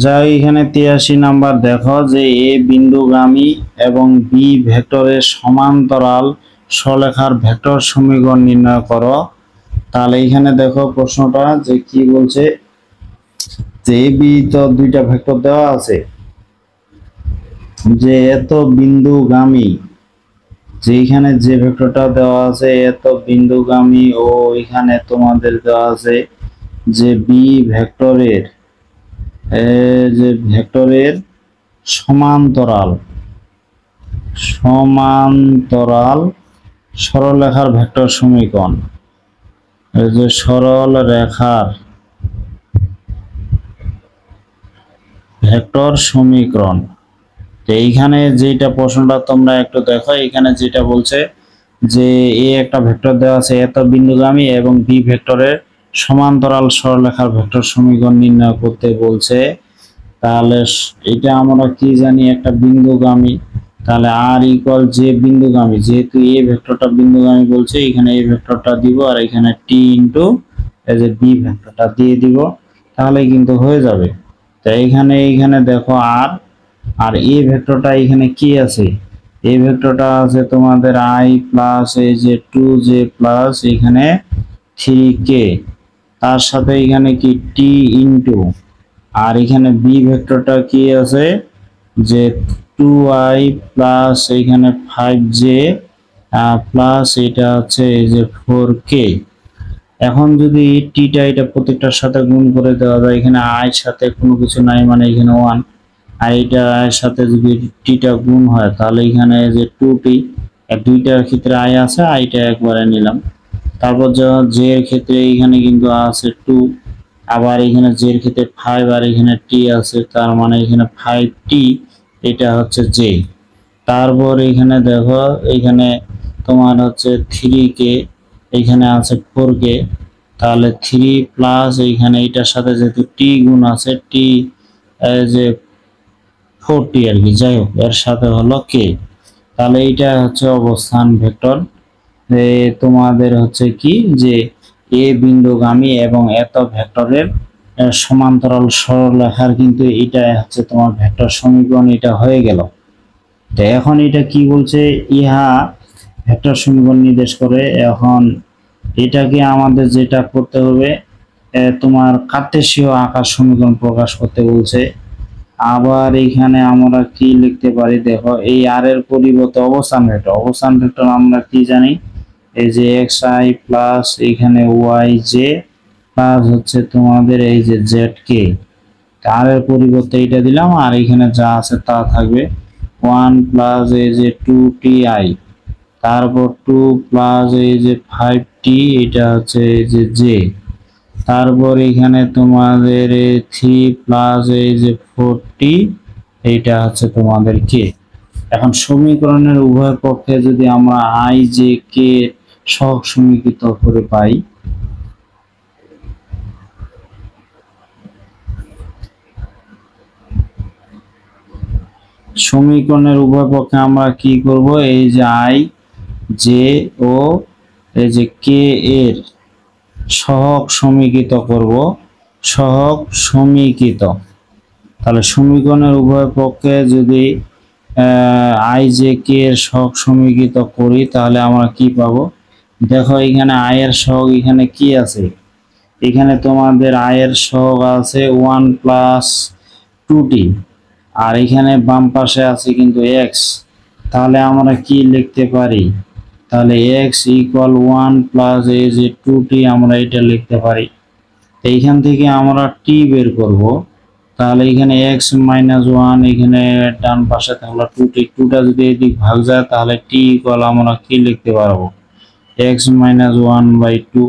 যাই এখানে 83 নাম্বার, দেখো যে এ বিন্দুগামী এবং বি ভেক্টরের সমান্তরাল সরলরেখার ভেক্টর সমীকরণ নির্ণয় করো। তাহলে এখানে দেখো প্রশ্নটা যে কি বলছে, যে এ বি তো দুইটা ভেক্টর দেওয়া আছে, যে এত বিন্দুগামী, যে এখানে যে ভেক্টরটা দেওয়া আছে এত বিন্দুগামী, ও এখানে তোমাদের দেওয়া আছে যে বি ভেক্টরের যে ভেক্টরের সমান্তরাল সমান্তরাল সরলরেখার ভেক্টর সমীকরণ, এই যে সরল রেখার ভেক্টর সমীকরণ। তো এইখানে যেটা প্রশ্নটা তোমরা একটু দেখো, এখানে যেটা বলছে যে এ একটা ভেক্টর দেওয়া আছে এত বিন্দুগামী এবং বি ভেক্টরের সমান্তরাল সরলরেখার ভেক্টর সমীকরণ নির্ণয় করতে বলছে। তাহলে এটা আমরা কি জানি, একটা বিন্দুগামী, তাহলে আর ইকুয়াল যে বিন্দুগামী, যেহেতু এ ভেক্টরটা বিন্দুগামী বলছে এখানে এ ভেক্টরটা দিব, আর এখানে টি ইন্টু এই যে বি ভেক্টরটা দিয়ে দিব, তাহলে কিন্তু হয়ে যাবে। তো এইখানে দেখো আর এ ভেক্টরটা এখানে কি আছে, এই ভেক্টরটা আছে তোমাদের i প্লাস এই যে 2j প্লাস এখানে 3k, তার সাথে এখানে কি t ইনটু, আর এখানে বি ভেক্টরটা কি আছে যে 2i প্লাস এখানে 5j প্লাস এটা হচ্ছে এই যে 4k। এখন যদি টিটা এটা প্রত্যেকটার সাথে গুণ করে দেওয়া যায়, এখানে i সাথে কোনো কিছু নাই মানে এখানে 1, আর এটা এর সাথে যদি টিটা গুণ হয় তাহলে এখানে যে 2t, দুইটার ক্ষেত্রে i আছে, আইটা একবারে নিলাম। তারপর জে এর ক্ষেত্রে এখানে কিন্তু আছে 2, আবার এখানে জে এর ক্ষেত্রে 5 আর এখানে t আছে, তার মানে এখানে 5t, এটা হচ্ছে জে। তারপর এখানে দেখো এখানে তোমার হচ্ছে 3k, এখানে আছে 4k, তাহলে 3 প্লাস এখানে এটার সাথে যেহেতু t গুণ আছে t যে 40 আর কি, যাই হোক এর সাথে হলো k। তাহলে এইটা হচ্ছে অবস্থান ভেক্টর। তোমাদের হচ্ছে কি যে এ বিন্দুগামী এবং এত ভেক্টরের সমান্তরাল সরলরেখার কিন্তু এটা হচ্ছে তোমার ভেক্টর সমীকরণ, এটা হয়ে গেল। তো এখন এটা কি বলছে, ইহা ভেক্টর সমীকরণ নির্দেশ করে। এখন এটাকে আমাদের যেটা করতে হবে, তোমার কার্তেশীয় আকার সমীকরণ প্রকাশ করতে বলছে। আবার এখানে আমরা কি লিখতে পারি দেখো, এই আর এর পরিবর্তে অবস্থান ভেক্টর। অবস্থান ভেক্টর আমরা কি জানি, এই যে এক্স আই প্লাস এখানে ওয়াই জে প্লাস হচ্ছে তোমাদের এই যে জেড কে, আর এর পরিবর্তে এটা দিলাম, আর এখানে যা আছে তা থাকবে। 1 প্লাস এই যে 2ti, তারপর 2 প্লাস এই যে 5t, এটা হচ্ছে এই যে জে, তারপর এখানে তোমাদের 3 প্লাস এই যে 4t, এইটা হচ্ছে তোমাদের কে। এখন সমীকরণের উভয় পক্ষে যদি আমরা আই জে কে সহগ সমীকৃত করে পাই, সমীকরণের উভয় পক্ষে আমরা কি করব, এই যে আই জে ও এই যে কে এর সহগ সমীকৃত করব, সহগ সমীকৃত। তাহলে সমীকরণের উভয় পক্ষে যদি আই জে কে এর সহগ সমীকৃত করি, তাহলে আমরা কি পাবো, দেখো এখানে আই এর সহগ এখানে কি আছে, এখানে তোমাদের আই এর সহগ আছে 1 প্লাস 2t, আর এখানে বাম পাশে আছে কিন্তু এক্স। তাহলে আমরা কি লিখতে পারি, তাহলে এক্স ইকুয়াল 1 প্লাস এই যে 2t, আমরা এটা লিখতে পারি। এইখান থেকে আমরা টি বের করব। তাহলে এখানে এক্স মাইনাস 1, এখানে ডান পাশে তাহলে 2t, 2টা যদি এদিক ভাগ যায় তাহলে টি ইকুয়াল আমরা কি লিখতে পারবো, এক্স মাইনাস 1/2।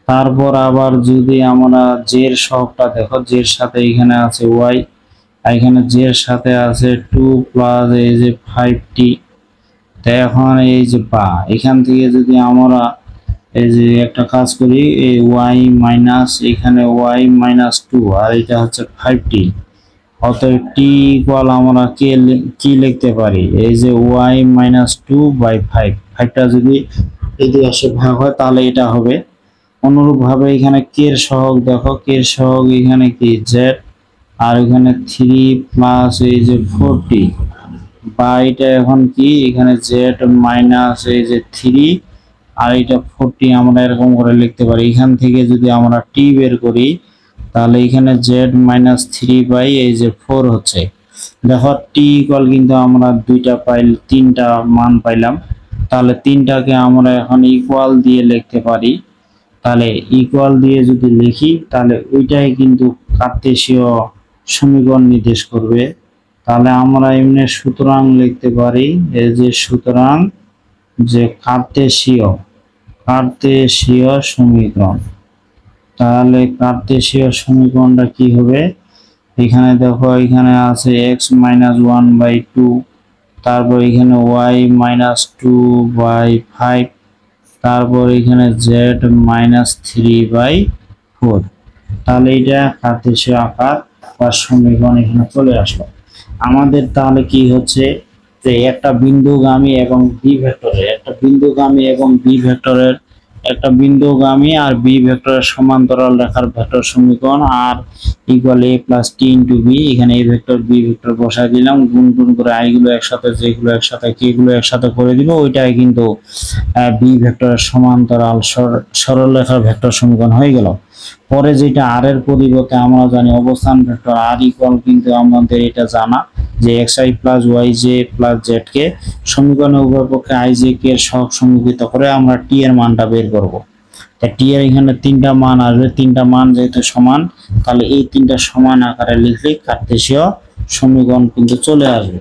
তারপর আবার যদি আমরা জের সহগটা দেখো, জের সাথে এখানে আছে ওয়াই, এখানে জের সাথে আছে 2 প্লাস এই যে 5t। তো এখন এই যে বা এখান থেকে যদি আমরা এই যে একটা কাজ করি, এই ওয়াই মাইনাস এখানে ওয়াই মাইনাস 2, আর এটা হচ্ছে 5t। অতএব টি ইকুয়াল আমরা কি লিখতে পারি, এই যে ওয়াই মাইনাস 2/5, 5টা যদি এদিকে আসে ভাগ হয় তাহলে এটা হবে। অনুরূপভাবে এখানে কে এর সহগ দেখো, কে এর সহগ এখানে কি জেড, আর এখানে 3 প্লাস এই যে 4t, বা এটা এখন কি এখানে জেড মাইনাস এই যে 3 আর এটা 40, আমরা এরকম করে লিখতে পারি। এখান থেকে যদি আমরা টি বের করি তাহলে এখানে জেড মাইনাস 3 এই যে 4 হচ্ছে। দেখো টি ইকুয়াল কিন্তু আমরা তিনটা মান পাইলাম। তাহলে তিনটাকে আমরা এখন ইকুয়াল দিয়ে লিখতে পারি। তাহলে ইকুয়াল দিয়ে যদি লিখি তাহলে ওইটাই কিন্তু কার্তেশীয় সমীকরণ নির্দেশ করবে। তাহলে আমরা এমনি সুতরাং লিখতে পারি, এই যে সুতরাং যে কার্তেশীয় সমীকরণ। তাহলে কার্তেশীয় সমীকরণটা কি হবে, এখানে দেখো এখানে আছে x মাইনাস 1/2, তারপর এখানে y মাইনাস 2/5, তারপর এখানে z মাইনাস 3/4। তাহলে এটা কার্তেশীয় আকার বা সমীকরণ এখানে চলে আসলো আমাদের। তাহলে কি হচ্ছে যে একটা বিন্দুগামী এবং বি ভেক্টরের, একটা বিন্দুগামী আর বি ভেক্টরের সমান্তরাল রেখার ভেক্টর সমীকরণ আর equal a plus t into b. এখানে a ভেক্টর বি ভেক্টর বসাই দিলাম, গুণ করে আই গুলো একসাথে, যেগুলো একসাথে কে গুলো একসাথে করে দিব, ওইটাই কিন্তু বি ভেক্টরের সমান্তরাল সরল রেখার ভেক্টর সমীকরণ হয়ে গেল। পরে যেটা আর এর পরিবর্তে আমরা জানি অবস্থান ভেক্টর আর ইকুয়াল, কিন্তু আমাদের এটা জানা যে x i plus y j plus z k সমীকরণের উভয় পক্ষে আই জে কে এর সহগ সমীকৃত করে আমরা টি এর মানটা বের করব। তা টি এর এখানে তিনটা মান আসবে, তিনটা মান যেহেতু সমান, তাহলে এই তিনটা সমান আকারে লিখলে কার্তেশীয় সমীকরণ কিন্তু চলে আসবে।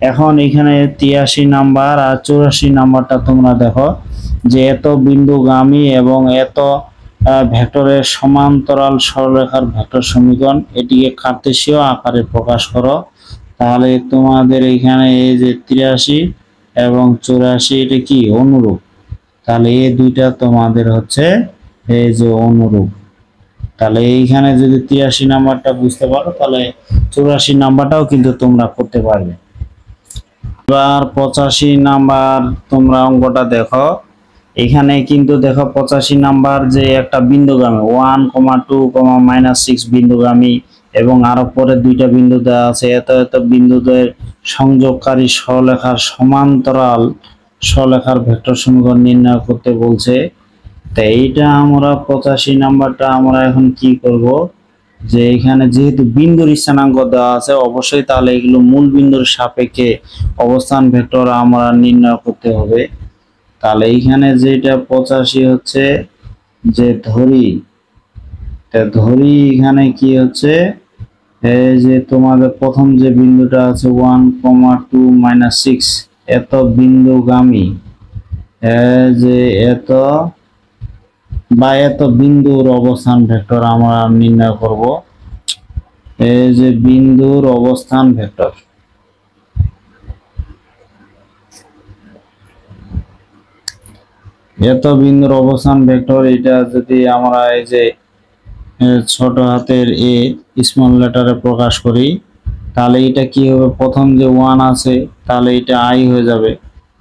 এখন এখানে 83 নাম্বার আর 84 নাম্বারটা তোমরা দেখো যে এত বিন্দুগামী এবং এত ভেক্টরের সমান্তরাল সরলরেখার ভেক্টর সমীকরণ, এটিকে কার্তেশীয় আকারে প্রকাশ করো। তাহলে তোমাদের এখানে এই যে 83 এবং 84 এটা কি অনুরূপ, তাহলে এই দুইটা তোমাদের হচ্ছে এই যে অনুরূপ। তাহলে এইখানে যদি 83 নাম্বারটা বুঝতে পারো তাহলে 84 নাম্বারটাও কিন্তু তোমরা করতে পারবে। এবার 85 নাম্বার তোমরা অঙ্কটা দেখো। এখানে কিন্তু দেখো 85 নাম্বার যে একটা বিন্দুগামী 1,2,-6 বিন্দুগামী এবং আরো পরে দুইটা বিন্দু দেওয়া আছে। এত এত বিন্দুদের সংযোগকারী সরলরেখার সমান্তরাল সরলরেখার ভেক্টর সমীকরণ নির্ণয় করতে বলছে। তো এইটা আমরা 85 নাম্বারটা আমরা এখন কি করব, যে এখানে যেহেতু বিন্দুর স্থানাঙ্ক দেওয়া আছে অবশ্যই তাহলে এগুলো মূল বিন্দুর সাপেক্ষে অবস্থান ভেক্টর আমরা নির্ণয় করতে হবে। তাহলে এইখানে যেটা 85 হচ্ছে যে ধরি, এখানে কি হচ্ছে, এই যে তোমাদের প্রথম যে বিন্দুটা আছে 1,2-6 এত বিন্দুগামী, যে এত বিন্দুর অবস্থান ভেক্টর আমরা নির্ণয় করব। এই যে বিন্দুর অবস্থান ভেক্টর, এত বিন্দুর অবস্থান ভেক্টর এটা যদি আমরা এই যে ছোট হাতের এ স্মল লেটারে প্রকাশ করি তাহলে এটা কি হবে, প্রথম যে 1 আছে তাহলে এটা আই হয়ে যাবে,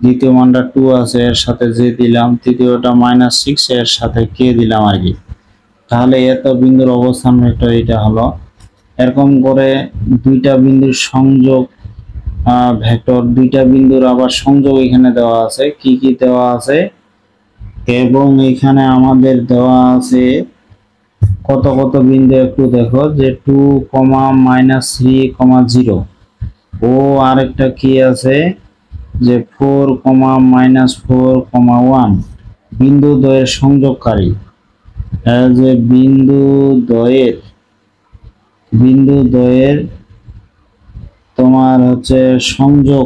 দ্বিতীয় মানটা 2 আছে এর সাথে যে দিলাম, তৃতীয়টা -6 এর সাথে কে দিলাম আর কি। তাহলে এত বিন্দুর অবস্থান ভেক্টর এটা হলো। এরকম করে দুইটা বিন্দুর সংযোগ ভেক্টর, দুইটা বিন্দুর আবার সংযোগ এখানে দেওয়া আছে, কি কি দেওয়া আছে এবং এখানে আমাদের দেওয়া আছে কত কত বিন্দু একটু দেখো, যে 2,-3,0 ও আরেকটা কি আছে যে 4,-4,1 বিন্দু দ্বয়ের সংযোগকারী, যে বিন্দু দ্বয়ের তোমার হচ্ছে সংযোগ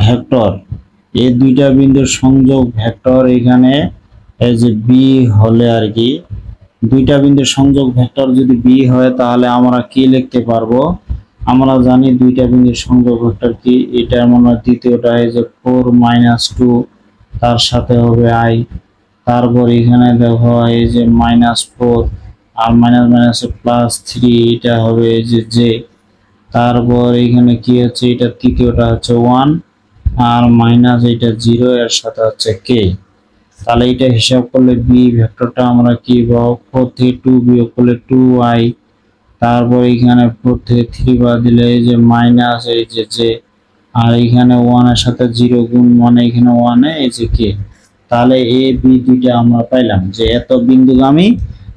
ভেক্টর, এই দুইটা বিন্দুর সংযোগ ভেক্টর এখানে এই যে বি হলে আর কি, দুইটা বিন্দুর সংযোগ ভেক্টর যদি বি হয় তাহলে আমরা কি লিখতে পারবো, আমরা জানি দুইটা বিন্দুর সংযোগ ভেক্টর কি, এটার মনে দ্বিতীয়টা এই যে 4-2 তার সাথে হবে আই, তারপর এখানে দেখো এই যে -4 আর +3 এটা হবে এই যে জে, তারপর এখানে কি হচ্ছে এটা তৃতীয়টা হচ্ছে 1 আর মাইনাস এটা 0 এর সাথে হচ্ছে কে। তাহলে এটা হিসাব করলে বি ভেক্টরটা আমরা কি পাবো, 4 থেকে 2 বিয়োগ করলে 2i, তারপর এখানে 4 থেকে 3 বাদ দিলে এই যে মাইনাস এই যে জে, আর এখানে 1 এর সাথে 0 গুণ মানে এখানে 1 এ এই যে কে। তাহলে এ বি দুইটা আমরা পাইলাম যে এত বিন্দুগামী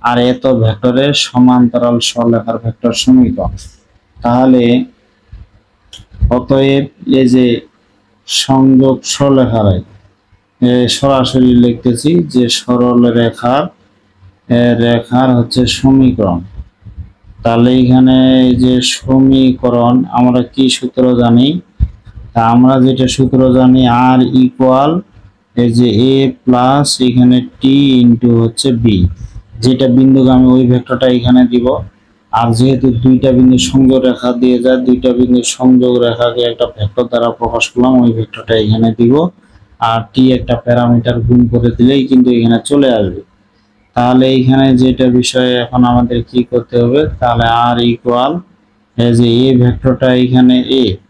আর এত ভেক্টরের সমান্তরাল সরলরেখার ভেক্টর সমীকরণ। তাহলে অতএব এই যে সংযোগ সরলরেখার সরাসরি লিখতেছি যে সরল রেখার হচ্ছে সমীকরণ। তাহলে এখানে যে সমীকরণ আমরা কি সূত্র জানি, আমরা যেটা সূত্র জানি আর ইকুয়াল এই যে এ প্লাস এখানে টি ইন্টু হচ্ছে বি, যেটা বিন্দুগামী ওই ভেক্টরটা এখানে দিব, আর যেহেতু দুইটা বিন্দু সংযোগ রেখা দিয়ে যায়, দুইটা বিন্দু সংযোগ রেখাকে একটা ভেক্টর দ্বারা প্রকাশ করলাম, ওই ভেক্টরটা এখানে দিব, আর টি একটা প্যারামিটার গুণ করে দিলেই কিন্তু এখানে চলে আসবে। তাহলে এখানে যেটা বিষয়ে এখন আমাদের কি করতে হবে, তাহলে আর ইকুয়াল এই যে এ ভেক্টরটা এখানে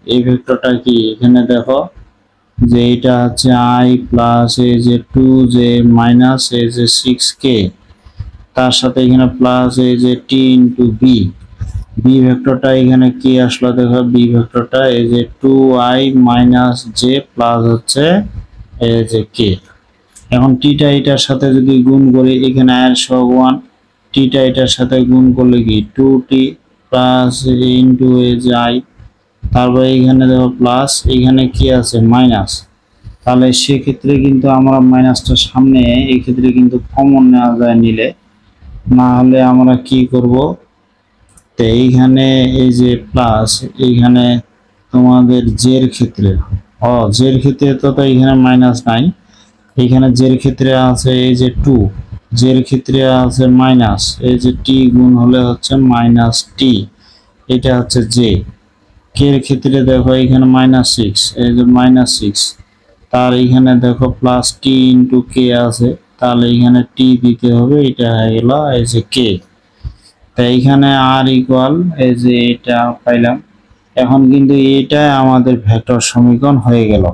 এই ভেক্টরটা কি এখানে দেখো যে এটা হচ্ছে আই প্লাস এই যে 2 মাইনাস এই যে 6k, তার সাথে এখানে প্লাস এই যে টি ইন্টু বি, বি ভেক্টরটা এখানে কি আসলো দেখো, বি ভেক্টরটা এই যে 2i মাইনাস জে প্লাস হচ্ছে এই যে কে। এখন টিটা এটার সাথে যদি গুণ করি এখানে আয়ের সহগ 1, টিটা এটার সাথে গুণ করলে কি 2t প্লাস ইন্টু এই যে আই, তারপর এখানে দেখো প্লাস এখানে কি আছে মাইনাস, তাহলে সেক্ষেত্রে কিন্তু আমরা মাইনাসটা সামনে এই ক্ষেত্রে কিন্তু কমন নেওয়া যায় নিলে, না হলে আমরা কি করব, তো এইখানে এই যে প্লাস এইখানে তোমাদের জের ক্ষেত্রে জের ক্ষেত্রে তো এখানে মাইনাস নাই, এখানে জের ক্ষেত্রে আছে এই যে 2, জের ক্ষেত্রে আছে মাইনাস এই যে টি গুণ হলে হচ্ছে মাইনাস টি, এটা হচ্ছে জে। কে এর ক্ষেত্রে দেখো এখানে -6 এই যে -6, তার এখানে দেখো প্লাস টি ইন্টু কে আছে, তাহলে এখানে টি দিতে হবে, এটা হয়ে গেল এই যে কে। তাই এখানে আর ইকুয়াল এই যে এটা পাইলাম এখন কিন্তু এটা আমাদের ভেক্টর সমীকরণ হয়ে গেল।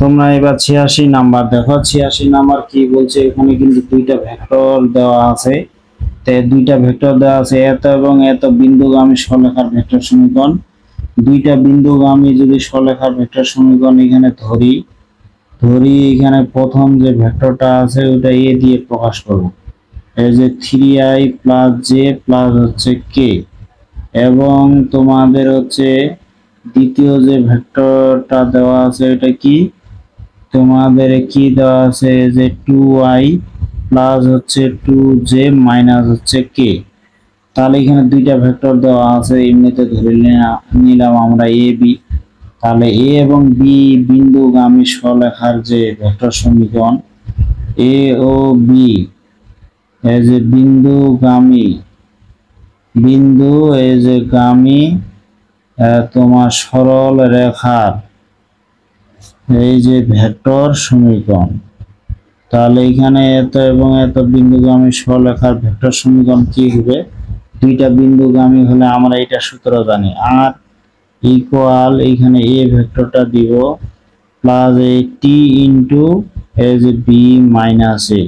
তোমরা এবার 86 নাম্বার দেখো। 86 নাম্বার কি বলছে, এখানে কিন্তু দুইটা ভেক্টর দেওয়া আছে। দুইটা ভেক্টর দেওয়া আছে, এত এবং এত বিন্দুগামী সরলরেখার ভেক্টর সমীকরণ। দুইটা বিন্দুগামী যদি সরলরেখার ভেক্টর সমীকরণ এখানে ধরি এখানে প্রথম যে ভেক্টরটা আছে ওটা এ দিয়ে প্রকাশ করব। এই যে 3i প্লাস জে প্লাস হচ্ছে কে, এবং তোমাদের হচ্ছে দ্বিতীয় যে ভেক্টরটা দেওয়া আছে এটা কি, তোমাদের কি দেওয়া আছে যে 2i প্লাস হচ্ছে 2j মাইনাস হচ্ছে কে। তাহলে এখানে দুইটা ভেক্টর দেওয়া আছে, এমনিতে ধরে নিলাম আমরা এ বি। তাহলে এ এবং বি বিন্দুগামী সরলরেখার যে ভেক্টর সমীকরণ, এ ও বি এই যে বিন্দুগামী এই যে গামী তোমার সরল রেখার এই যে ভেক্টর সমীকরণ। তাহলে এখানে এত এবং এত বিন্দুগামী সরলরেখার ভেক্টর সমীকরণ কি হবে, দুইটা বিন্দুগামী হলে আমরা এটা সূত্র জানি, আর ইকুয়াল এখানে এ ভেক্টরটা দিব প্লাস এ টি ইন্টু এ যে বি মাইনাস এ।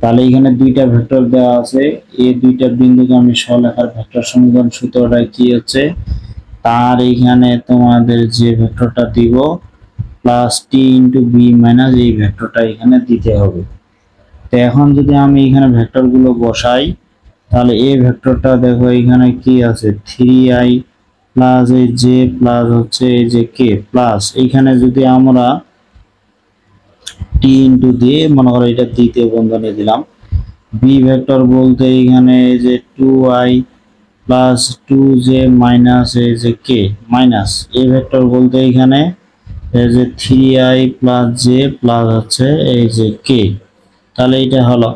তাহলে এখানে দুইটা ভেক্টর দেওয়া আছে, এই দুইটা বিন্দুগামী সরলরেখার ভেক্টর সমীকরণ সূত্রটা কি হচ্ছে, তার এখানে তোমাদের যে ভেক্টরটা দিব plus t into B minus এই ভেক্টরটা এখানে দিতে হবে। তো এখন যদি আমি এখানে ভেক্টরগুলো বসাই, তাহলে এই ভেক্টরটা দেখো এখানে কি আছে 3i প্লাস এই জে প্লাস হচ্ছে এই যে কে প্লাস এইখানে যদি আমরা টি ইন্টু দিয়ে মনে করো এটা দ্বিতীয় বন্ধনী দিলাম। বি ভেক্টর বলতে এখানে এই যে 2i প্লাস 2j মাইনাস এই যে কে মাইনাস এ ভেক্টর বলতে এখানে এই যে 3i প্লাস জে প্লাস হচ্ছে এই যে কে। তাহলে এটা হলো।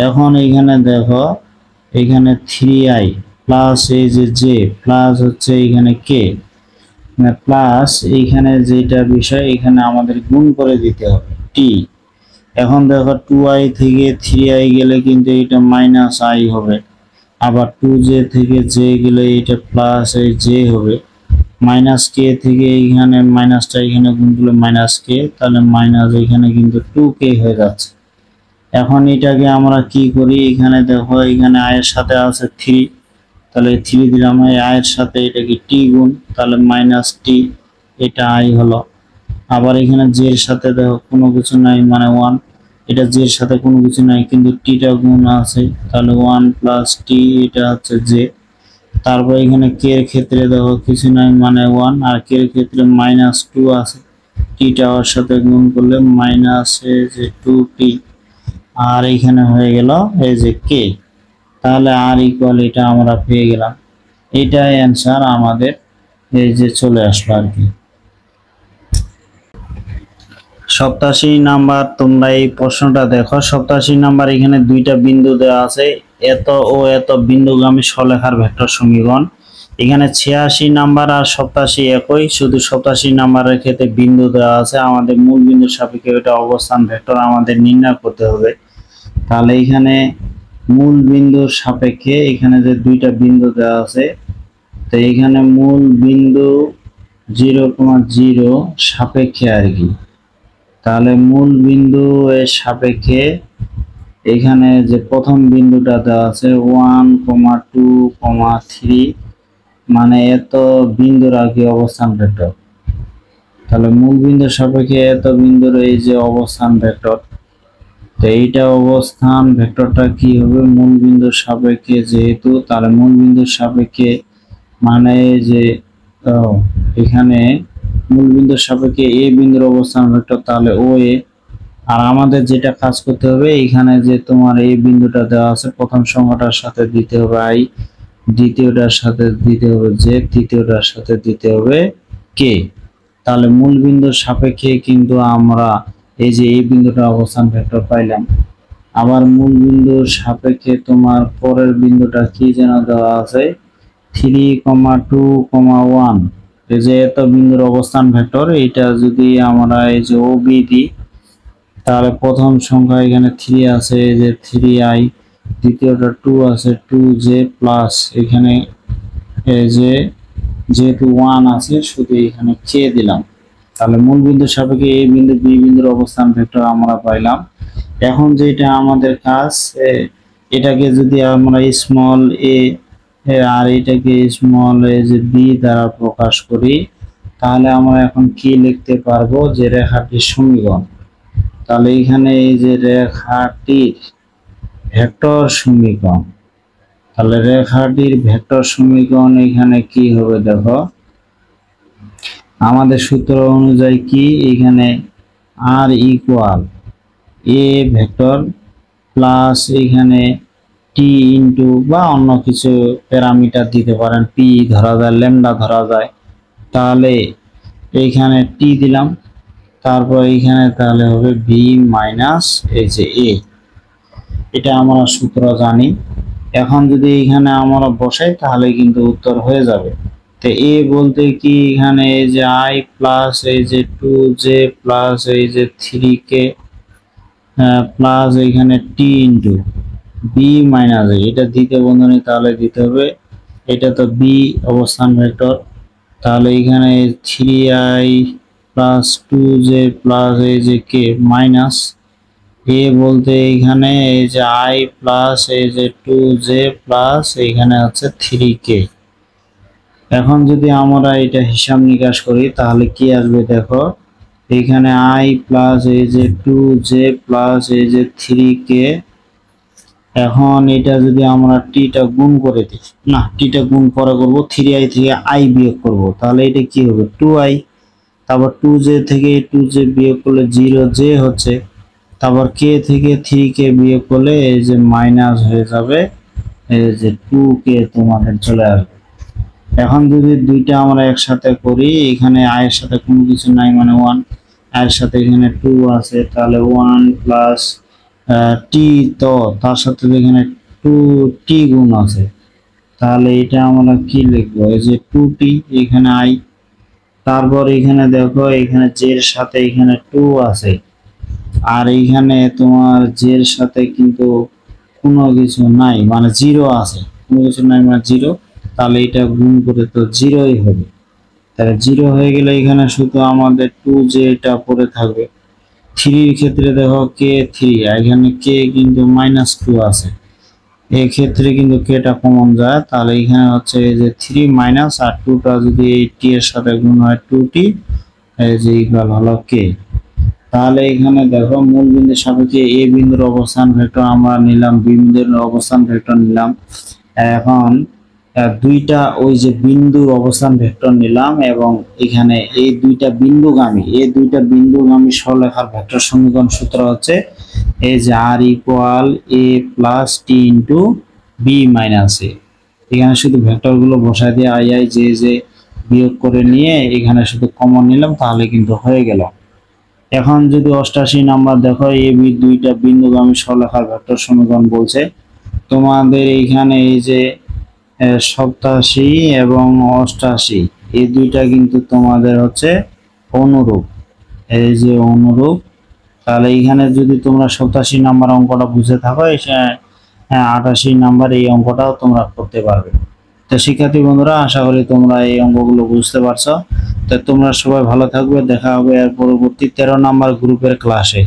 এখন এখানে দেখো এখানে 3i প্লাস এই যে জে প্লাস হচ্ছে এখানে কে প্লাস এইখানে যেটা বিষয় এখানে আমাদের গুণ করে দিতে হবে টি। এখন দেখো 2i থেকে 3i গেলে কিন্তু এটা মাইনাস i হবে, আবার 2j থেকে j গেলে এটা প্লাস এই j হবে, মাইনাস কে থেকে এখানে মাইনাসটা এখানে গুণ করলে মাইনাস কে, তাহলে মাইনাস এখানে কিন্তু 2k হয়ে যাচ্ছে। এখন এটাকে আমরা কি করি, এখানে দেখো এখানে i এর সাথে আছে 3, তাহলে 3 দিলাম, এই i এর সাথে এটা কি t গুণ, তাহলে মাইনাস টি, এটা i হলো। আবার এখানে j এর সাথে দেখো কোনো কিছু নাই মানে 1, এটা j এর সাথে কোনো কিছু নাই কিন্তু টিটা গুণ আছে, তাহলে 1 প্লাস টি এটা হচ্ছে j। তারপর এখানে কে এর ক্ষেত্রে দেখো কিছু নাই মানে 1, আর কে এর ক্ষেত্রে মাইনাস 2 আছে, টিটা ওর সাথে গুণ করলে মাইনাস এই যে 2t, আর এখানে হয়ে গেল এই যে কে। তাহলে আর ইকুয়াল এটা আমরা পেয়ে গেলাম, এটাই অ্যান্সার আমাদের এই যে চলে আসলো আর কি। 87 নাম্বার তোমরা এই প্রশ্নটা দেখো। 87 নাম্বার এখানে দুইটা বিন্দু দেওয়া আছে, এত ও এত বিন্দুগামী সরলরেখার ভেক্টর সমীকরণ। এখানে 86 নাম্বার আর 87 একই, শুধু 87 নাম্বারের ক্ষেত্রে বিন্দু দেওয়া আছে, আমাদের মূল বিন্দুর সাপেক্ষে এটা অবস্থান ভেক্টর আমাদের নির্ণয় করতে হবে। তাহলে এখানে মূল বিন্দুর সাপেক্ষে এখানে যে দুইটা বিন্দু দেওয়া আছে, তো এখানে মূল বিন্দু 0,0 সাপেক্ষে আর কি। তাহলে মূল বিন্দু এর সাপেক্ষে এখানে যে প্রথম বিন্দুটা দেওয়া আছে 1,2,3 মানে এত বিন্দুর আর কি অবস্থান ভেক্টর। তাহলে মূল বিন্দুর সাপেক্ষে এত বিন্দুর এই যে অবস্থান ভেক্টর, তো এইটা অবস্থান ভেক্টরটা কি হবে মূল বিন্দুর সাপেক্ষে যেহেতু, তাহলে মূল বিন্দুর সাপেক্ষে মানে যে এখানে মূল বিন্দুর সাপেক্ষে এ বিন্দুর অবস্থান ভেক্টর, তাহলে ও এ। আর আমাদের যেটা কাজ করতে হবে এখানে যে তোমার এই বিন্দুটা দেওয়া আছে, প্রথম সংখ্যাটার সাথে দিতে হবে i, দ্বিতীয়টার সাথে দিতে হবে j, তৃতীয়টার সাথে দিতে হবে k। তাহলে মূল বিন্দুর সাপেক্ষে কিন্তু আমরা এই যে এই বিন্দুটা অবস্থান ভেক্টর পাইলাম। আবার মূল বিন্দুর সাপেক্ষে তোমার পরের বিন্দুটা কি যেন দেওয়া আছে 3,2,1। এই যে এত বিন্দুর অবস্থান ভেক্টর, এটা যদি আমরা এই যে ওবি দিই তাহলে প্রথম সংখ্যা এখানে 3 আছে, এই যে 3i, দ্বিতীয়টা 2 আছে 2j প্লাস এখানে এই যে যেহেতু 1 আছে শুধু এখানে k দিলাম। তাহলে মূল বিন্দুর সাপেক্ষে a বিন্দু b বিন্দুর অবস্থান ভেক্টর আমরা পাইলাম। এখন যেটা আমাদের কাজ, এটাকে যদি আমরা স্মল a আর এটাকে স্মল এ যে b দ্বারা প্রকাশ করি তাহলে আমরা এখন কি লিখতে পারবো যে রেখাটির সমীকরণ। তাহলে এখানে এই যে রেখাটির ভেক্টর সমীকরণ, তাহলে রেখাটির ভেক্টর সমীকরণ এখানে কি হবে দেখো, আমাদের সূত্র অনুযায়ী কি এখানে r equal a vector plus এখানে t ইনটু বা অন্য কিছু প্যারামিটার দিতে পারেন, p ধরা যায়, ল্যামডা ধরা যায়। তাহলে এইখানে t দিলাম, তারপর এইখানে তাহলে হবে b মাইনাস এই যে a, এটা আমরা সূত্র জানি। এখন যদি এখানে আমরা বসাই তাহলে কিন্তু উত্তর হয়ে যাবে। তো a বলতে কি এখানে এই যে i প্লাস এই যে 2j প্লাস এই যে 3k প্লাস এখানে t into b minus a, এটা দিতে বন্ধনী তাহলে দিতে হবে, এটা তো b অবস্থান ভেক্টর, তাহলে এখানে 3i প্লাস 2j প্লাস এই যে k মাইনাস a বলতে এখানে এই যে i প্লাস এই যে 2j প্লাস এখানে আছে 3k। এখন যদি আমরা এটা হিসাব নিকাশ করি তাহলে কি আসবে দেখো, এখানে i প্লাস এই যে 2j প্লাস এই যে 3k। এখন এটা যদি আমরা টিটা গুণ করে দিই, না টিটা গুণ পরে করব, 3i থেকে i বিয়োগ করব তাহলে এটা কি হবে 2i, তারপর 2j থেকে 2j বিয়োগ করলে 0j হচ্ছে, তারপর k থেকে 3k বিয়োগ করলে এই যে মাইনাস হয়ে যাবে এই যে 2k তোমাদের চলে আসবে। এখন যদি দুইটা আমরা একসাথে করি, এখানে i এর সাথে কোনো কিছু নাই মানে 1, i এর সাথে এখানে 2 আছে, তাহলে 1 প্লাস t, তো তার সাথে এখানে 2t গুণ আছে, তাহলে এটা আমরা কি লিখবো এই যে 2t এখানে i। তারপর এখানে দেখো এখানে j এর সাথে এখানে 2 আছে, আর এইখানে তোমার j এর সাথে কিন্তু কোনো কিছু নাই মানে 0 আছে, কোনো কিছু নাই মানে 0, তাহলে এটা গুণ করে তো 0ই হবে। তাহলে 0 হয়ে গেলে এখানে শুধু আমাদের 2j এটা পড়ে থাকবে। 3 এর ক্ষেত্রে দেখো k 3, এখানে k কিন্তু -2 আছে, এই ক্ষেত্রে কিন্তু k টা কমন যায়, তাহলে এখানে হচ্ছে এই যে 3 মাইনাস আর 2টা যদি এই t এর সাথে গুণ হয় 2t, এই যে ইকুয়াল হলো k। তাহলে এখানে দেখো মূল বিন্দুর সাপেক্ষে a বিন্দুর অবস্থান ভেক্টর আমরা নিলাম, b বিন্দুর অবস্থান ভেক্টর নিলাম। এখন দুইটা ওই যে বিন্দুর অবস্থান ভেক্টর নিলাম এবং এখানে এই দুইটা বিন্দুগামী সরলরেখার ভেক্টর সমীকরণ সূত্র হচ্ছে এই যে r equal a plus t into b minus a। এখানে শুধু ভেক্টর গুলো বসায় দিয়ে i j বিয়োগ করে নিয়ে এখানে শুধু কমন নিলাম তাহলে কিন্তু হয়ে গেল। এখন যদি 88 নাম্বার দেখো, এ বি দুইটা বিন্দুগামী সরলরেখার ভেক্টর সমীকরণ বলছে, তোমাদের এইখানে এই যে 87 এবং 88 এই দুইটা কিন্তু তোমাদের হচ্ছে অনুরূপ, এই যে অনুরূপ। তাহলে এইখানে যদি তোমরা 87 নাম্বার অঙ্কটা বুঝে থাকো, 88 নাম্বার এই অঙ্কটাও তোমরা করতে পারবে। তো শিক্ষার্থী বন্ধুরা, আশা করি তোমরা এই অঙ্কগুলো বুঝতে পারছো। তো তোমরা সবাই ভালো থাকবে, দেখা হবে এর পরবর্তী 13 নাম্বার গ্রুপের ক্লাসে।